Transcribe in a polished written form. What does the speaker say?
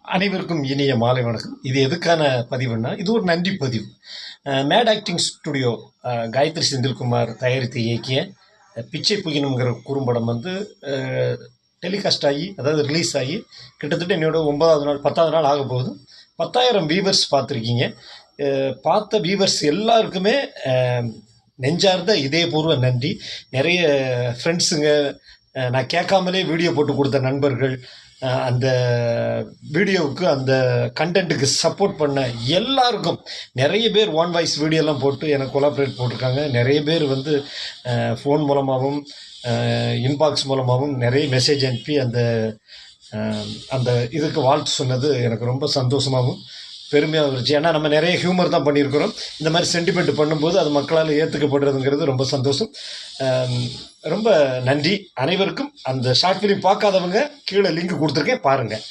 அனைவருக்கும் இனிய மாலை வணக்கம். இது எதுக்கான பதிவுன்னா, இது ஒரு நன்றி பதிவு. Mad acting studio Gayathri Senthilkumar தயாரித்து இயக்கிய பிச்சை புகினுங்கிற குறும்படம் வந்து டெலிகாஸ்ட் ஆகி, அதாவது ரிலீஸ் ஆகி கிட்டத்தட்ட என்னோட 9வது நாள் 10வது நாள் ஆக போகுது. 10,000 வியூவர்ஸ் பார்த்துருக்கீங்க. பார்த்த வியூவர்ஸ் எல்லாருக்குமே நெஞ்சார்ந்த இதயபூர்வ நன்றி. நிறைய ஃப்ரெண்ட்ஸுங்க, நான் கேட்காமலே வீடியோ போட்டு கொடுத்த நண்பர்கள், அந்த வீடியோவுக்கு அந்த கண்டென்ட்டுக்கு சப்போர்ட் பண்ண எல்லாருக்கும், நிறைய பேர் ஒன் வாய்ஸ் வீடியோலாம் போட்டு எனக்கு கொலாபரேட் போட்டிருக்காங்க. நிறைய பேர் வந்து ஃபோன் மூலமாகவும் இன்பாக்ஸ் மூலமாகவும் நிறைய மெசேஜ் அனுப்பி அந்த அந்த இதுக்கு வாழ்த்து சொன்னது எனக்கு ரொம்ப சந்தோஷமாகவும் பெருமையாக இருந்துச்சு. ஏன்னா நம்ம நிறைய ஹியூமர் தான் பண்ணியிருக்கிறோம். இந்த மாதிரி சென்டிமெண்ட் பண்ணும்போது அது மக்களால் ஏற்றுக்கப்படுறதுங்கிறது ரொம்ப சந்தோஷம். ரொம்ப நன்றி அனைவருக்கும். அந்த ஷார்ட் ஃபிலிம் பார்க்காதவங்க கீழே லிங்க் கொடுத்துருக்கேன், பாருங்கள்.